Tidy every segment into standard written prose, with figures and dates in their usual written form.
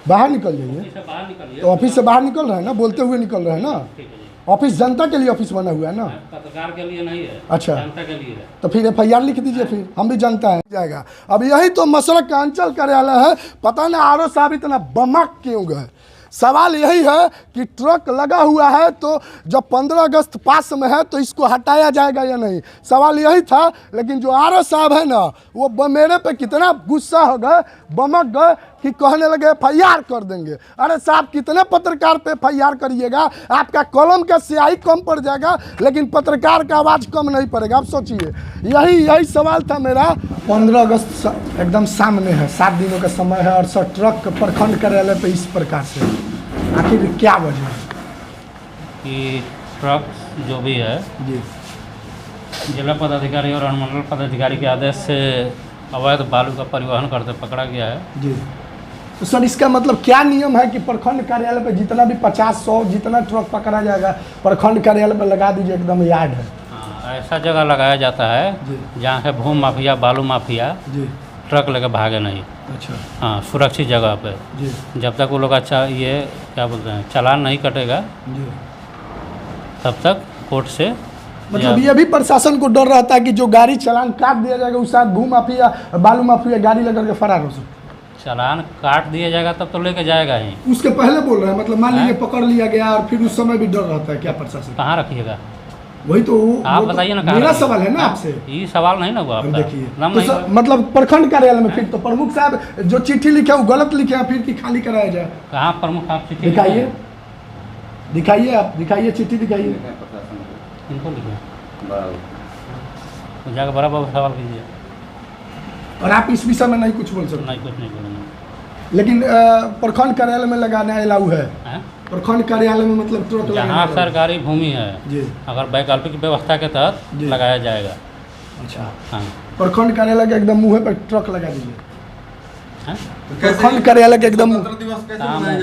बाहर निकल जाइए। तो ऑफिस से बाहर निकल रहे हैं ना, बोलते हुए निकल रहे हैं ना। ऑफिस जनता के लिए ऑफिस बना हुआ है ना, पत्रकार के लिए नहीं है। अच्छा, जनता के लिए है। तो फिर FIR लिख दीजिए, फिर हम भी जनता है जाएगा। अब यही तो मसरक का अंचल कार्यालय है, पता नहीं RO साहब इतना बमक क्यों गए। सवाल यही है कि ट्रक लगा हुआ है तो जब 15 अगस्त पास में है तो इसको हटाया जाएगा या नहीं, सवाल यही था। लेकिन जो RO साहब है ना, वो मेरे पे कितना गुस्सा हो गए, बमक गए कि कहने लगे FIR कर देंगे। अरे साहब, कितने पत्रकार पे FIR करिएगा, आपका कलम का स्याही कम पड़ जाएगा लेकिन पत्रकार का आवाज़ कम नहीं पड़ेगा। आप सोचिए, यही सवाल था मेरा। 15 अगस्त एकदम सामने है, 7 दिनों का समय है और सब ट्रक प्रखंड कार्यालय पे इस प्रकार से, आखिर क्या वजह है कि ट्रक जो भी है जी, जिला पदाधिकारी और अनुमंडल पदाधिकारी के आदेश से अवैध बालू का परिवहन करते पकड़ा गया है जी। तो सर, इसका मतलब क्या नियम है कि प्रखंड कार्यालय पे जितना भी 50-100 जितना ट्रक पकड़ा जाएगा प्रखंड कार्यालय पे लगा दीजिए, एकदम यार्ड है। हाँ, ऐसा जगह लगाया जाता है जहाँ से भूमि माफिया, बालू माफिया जी, ट्रक लेकर भागे नहीं। अच्छा हाँ, सुरक्षित जगह पे जी, जब तक वो लोग अच्छा ये क्या बोलते हैं चालान नहीं कटेगा जी। तब तक कोर्ट से मतलब ये भी प्रशासन को डर रहता है कि जो गाड़ी चालान काट दिया जाएगा उस साथ भूमि माफिया बालू माफिया गाड़ी लेकर के फरार हो सकता है। चालान काट दिया जाएगा तब तो लेके जाएगा ही। उसके पहले बोल रहे हैं, मतलब मान लीजिए पकड़ लिया गया और फिर उस समय भी डर रहता है क्या प्रशासन? कहाँ रखिएगा वही तो आप बताइए ना, मेरा सवाल है ना आपसे। ये सवाल नहीं ना हुआ आपका। देखिए नहीं मतलब प्रखंड कार्यालय में फिर तो प्रमुख साहब जो चिट्ठी लिखे वो गलत लिखे हैं, फिर कि खाली कराया जाए। कहाँ प्रमुख आप चिट्ठी दिखाइए, दिखाइए, आप दिखाइए, चिट्ठी दिखाइए। इनको लिखे तो जाकर बड़ा बाबू सवाल कीजिए। और आप इस विषय में नहीं कुछ बोल सकते? नहीं, कुछ नहीं बोलेंगे। लेकिन प्रखंड कार्यालय में लगाना अलाउ है? प्रखंड कार्यालय में मतलब ट्रक जहाँ सरकारी भूमि है जी, अगर वैकल्पिक व्यवस्था के तहत लगाया जाएगा। अच्छा, हाँ, प्रखंड कार्यालय के एकदम मुँह पर ट्रक लगा दीजिए। प्रखंड कार्यालय के एकदम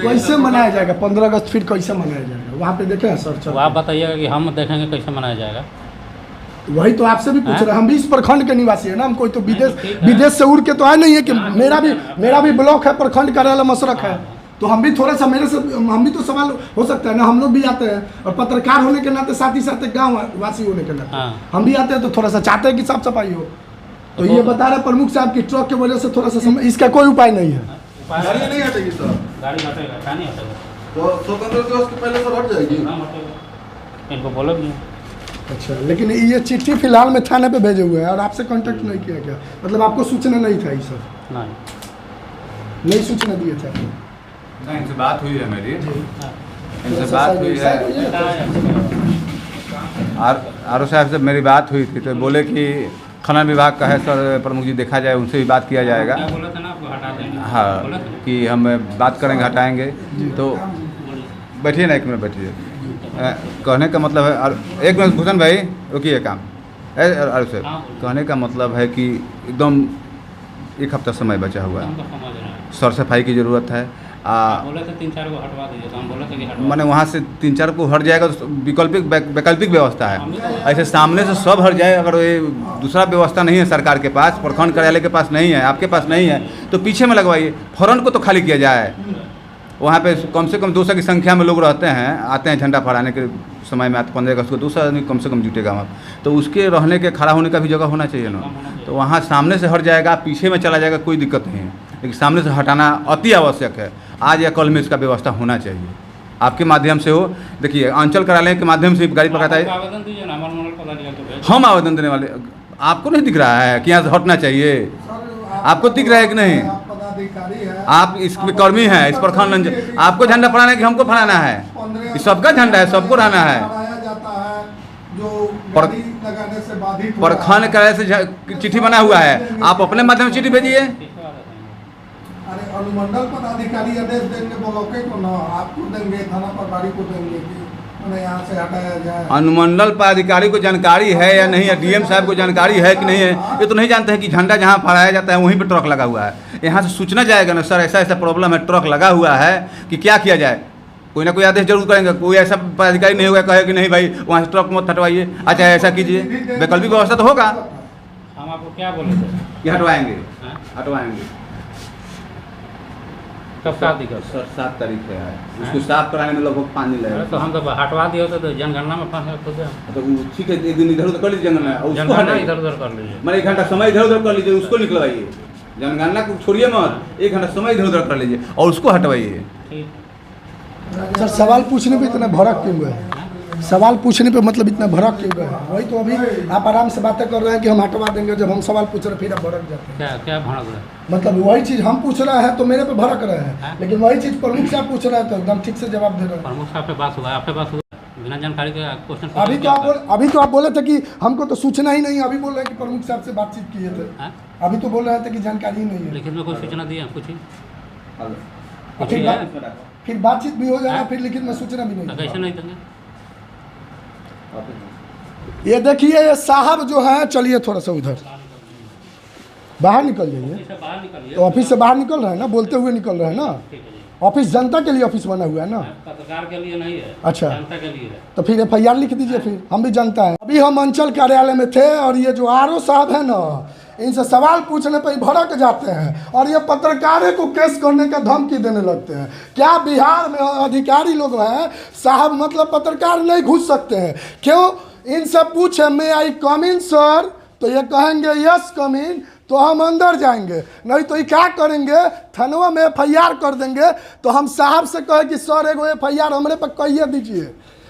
कैसे मनाया जाएगा? 15 अगस्त फिर कैसे मनाया जाएगा वहाँ पे? देखे हैं सर? तो आप बताइएगा कि हम देखेंगे कैसे मनाया जाएगा। वही तो आपसे भी पूछ रहे हैं, हम भी इस प्रखंड के निवासी है ना, हम कोई तो विदेश से उड़ के तो आए नहीं है कि मेरा भी ब्लॉक है, प्रखंड कार्यालय मसरक है, तो हम भी थोड़ा सा हम भी तो सवाल हो सकता है ना, हम लोग भी आते हैं और पत्रकार होने के नाते साथ ही साथ गाँव वासी होने के नाते हम भी आते हैं, तो थोड़ा सा चाहते हैं कि साफ सफाई हो। तो ये बता रहे प्रमुख साहब की ट्रक की वजह से थोड़ा सा इसका कोई उपाय नहीं है। गाड़ी नहीं हटेगी सर, गाड़ी हटेगा, क्या नहीं हटेगा तो स्वतंत्रता दिवस के पहले सर हट जाएगी। इनको बोलो भी। अच्छा, लेकिन ये चिट्ठी फिलहाल में थाने पे भेजे हुए हैं और आपसे कांटेक्ट नहीं किया गया, मतलब आपको सूचना नहीं था? ये सर नहीं सूचना दिए थे आपको? नहीं, इनसे बात हुई है मेरी, इनसे बात हुई है, RO साहब से मेरी बात हुई थी, तो बोले कि खनन विभाग का है सर प्रमुख जी, देखा जाए, उनसे भी बात किया जाएगा। हाँ, कि हम बात करेंगे, हटाएंगे। तो बैठिए ना, 1 मिनट बैठिए। कहने का मतलब है, 1 मिनट भूषण भाई रुकिए काम। RO साहब, कहने का मतलब है कि एकदम 1 हफ्ता समय बचा हुआ है, सर सफाई की ज़रूरत है। बोले थे 3-4 को हटवा दीजिए, तो हम बोले थे कि हटवा मैंने वहाँ से 3-4 को हट जाएगा तो वैकल्पिक व्यवस्था है। ऐसे सामने से सब हट जाए, अगर ये दूसरा व्यवस्था नहीं है सरकार के पास, प्रखंड कार्यालय के पास नहीं है, आपके पास नहीं है, तो पीछे में लगवाइए, फौरन को तो खाली किया जाए। वहाँ पे कम से कम 200 की संख्या में लोग रहते हैं, आते हैं झंडा फहराने के समय में, 15 अगस्त को 200 आदमी कम से कम जुटेगा वहाँ, तो उसके रहने के खड़ा होने का भी जगह होना चाहिए ना। तो वहाँ सामने से हट जाएगा, पीछे में चला जाएगा, कोई दिक्कत नहीं है, लेकिन सामने से हटाना अति आवश्यक है। आज या कल में इसका व्यवस्था होना चाहिए, आपके माध्यम से हो। देखिए, अंचल कार्यालय के माध्यम से गाड़ी पकड़ता है, हम आवेदन देने वाले, आपको नहीं दिख रहा है कि यहाँ से हटना चाहिए? आपको दिख रहा है कि नहीं? आप इसमें कर्मी हैं, इस प्रखंड, आपको झंडा फहराना है कि हमको फहराना है? सबका झंडा है, सबको रहना है। प्रखंड कार्यालय से चिट्ठी बना हुआ है, आप अपने माध्यम से चिट्ठी भेजिए। अरे अनुमंडल पदाधिकारी आदेश देंगे ब्लॉक को ना, आपको देंगे, थाना प्रभारी को देंगे कि यहाँ से हटाया जाए। अनुमंडल पदाधिकारी को जानकारी है या नहीं है, DM साहब को जानकारी है कि नहीं है, ये तो नहीं जानते हैं कि झंडा जहाँ फहराया जाता है वहीं पे ट्रक लगा हुआ है। यहाँ से सूचना जाएगा ना, सर ऐसा ऐसा प्रॉब्लम है, ट्रक लगा हुआ है, कि क्या किया जाए। कोई ना कोई आदेश जरूर करेंगे, कोई ऐसा पदाधिकारी नहीं होगा कहे कि नहीं भाई वहाँ से ट्रक मत हटवाइए, अच्छा ऐसा कीजिए, वैकल्पिक व्यवस्था तो होगा। हम आपको क्या बोले थे कि हटवाएंगे, हटवाएंगे। कब का दिक्कत? 7 तारीख है, उसको साफ कराने में लगभग 5 दिन लगेगा। तो हम तो हटवा दिए होते तो जनगणना में 5 खुद तो ठीक है, एक दिन इधर उधर कर लीजिए जनगणना, उसको जनगणना हटाइए। इधर उधर कर लीजिए। मैंने 1 घंटा समय इधर उधर कर लीजिए, उसको निकलवाइए। जनगणना को छोड़िए मत, 1 घंटा समय इधर उधर कर लीजिए और उसको हटवाइए। ठीक। सर सवाल पूछने पे इतना भड़क क्यों गए? सवाल पूछने पे मतलब इतना भड़क क्यों गए? वही तो अभी आप आराम से बातें कर रहे हैं कि हम हटवा देंगे, जब हम सवाल पूछ रहे हैं फिर आप भड़क जाते हैं। क्या क्या भड़क रहा है? मतलब वही चीज़ हम पूछ रहे हैं तो मेरे पे भड़क रहे हैं, लेकिन वही चीज़ प्रमुख साहब पूछ रहे हैं तो एकदम ठीक से जवाब दे रहे हैं। प्रमुख साहब से बात हुआ, आपसे बात हुआ बिना जानकारी के क्वेश्चन? अभी तो आप बोले थे कि हमको तो सूचना ही नहीं, अभी बोल रहे हैं कि प्रमुख साहब से बातचीत किए थे। अभी तो बोल रहे थे कि जानकारी ही नहीं है। लिखित में कोई सूचना दी है कुछ ही? फिर बातचीत भी हो जाएगा, फिर लिखित में सूचना भी नहीं। कैसे नहीं देंगे? ये देखिए ये साहब जो है, चलिए थोड़ा सा उधर बाहर निकल जाइए। बाहर निकलिए। तो ऑफिस से बाहर निकल रहे हैं ना, बोलते हुए निकल रहे हैं ना। ऑफिस जनता के लिए ऑफिस बना हुआ है ना, पत्रकार के लिए नहीं है। अच्छा, जनता के लिए है। तो फिर FIR लिख दीजिए, फिर हम भी जनता है। अभी हम अंचल कार्यालय में थे और ये जो RO साहब है ना, इनसे सवाल पूछने पर भड़क जाते हैं और ये पत्रकारों को केस करने का धमकी देने लगते हैं। क्या बिहार में अधिकारी लोग हैं साहब, मतलब पत्रकार नहीं घुस सकते हैं? क्यों? इनसे पूछे मे आई कम इन सर, तो ये कहेंगे यस कम इन, तो हम अंदर जाएंगे। नहीं तो ये क्या करेंगे, थानवा में FIR कर देंगे। तो हम साहब से कहे कि सर एगो FIR हमरे पर कहिए दीजिए,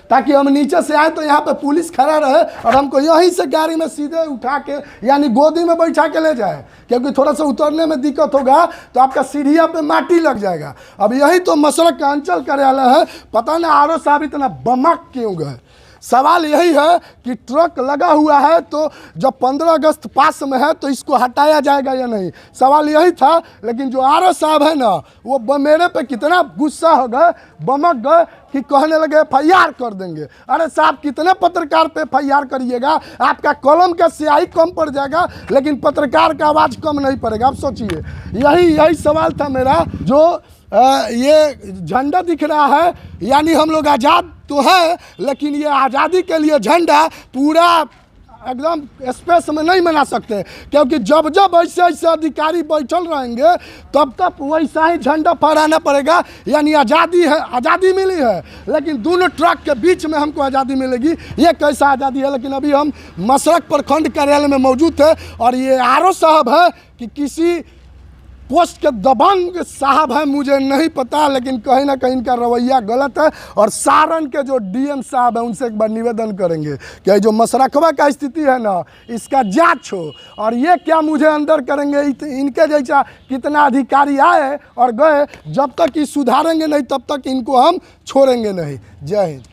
ताकि हम नीचे से आए तो यहाँ पे पुलिस खड़ा रहे और हमको यहीं से गाड़ी में सीधे उठा के यानी गोदी में बैठा के ले जाए, क्योंकि थोड़ा सा उतरने में दिक्कत होगा तो आपका सीढ़िया पे माटी लग जाएगा। अब यही तो मसरक का अंचल कार्यालय है, पता नहीं RO साहब इतना बमक क्यों गए। सवाल यही है कि ट्रक लगा हुआ है तो जब 15 अगस्त पास में है तो इसको हटाया जाएगा या नहीं, सवाल यही था। लेकिन जो RO साहब है ना, वो मेरे पे कितना गुस्सा हो गए, बमक गए कि कहने लगे FIR कर देंगे। अरे साहब, कितने पत्रकार पे FIR करिएगा? आपका कलम का स्याही कम पड़ जाएगा लेकिन पत्रकार का आवाज़ कम नहीं पड़ेगा। आप सोचिए, यही सवाल था मेरा। जो ये झंडा दिख रहा है, यानी हम लोग आज़ाद तो है, लेकिन ये आज़ादी के लिए झंडा पूरा एकदम स्पेस में नहीं बना सकते, क्योंकि जब जब ऐसे अधिकारी बैठल रहेंगे तब तक वैसा ही झंडा फहराना पड़ेगा। यानी आज़ादी है, आज़ादी मिली है, लेकिन दोनों ट्रक के बीच में हमको आज़ादी मिलेगी। ये कैसा आज़ादी है? लेकिन अभी हम मसरक प्रखंड कार्यालय में मौजूद थे और ये RO साहब है कि किसी पोस्ट के दबंग साहब हैं, मुझे नहीं पता, लेकिन कहीं ना कहीं इनका रवैया गलत है। और सारण के जो DM साहब हैं उनसे एक बार निवेदन करेंगे कि जो मसरखवा का स्थिति है ना, इसका जांच हो। और ये क्या मुझे अंदर करेंगे, इनके जैसा कितना अधिकारी आए और गए, जब तक ये सुधारेंगे नहीं तब तक इनको हम छोड़ेंगे नहीं। जय हिंद।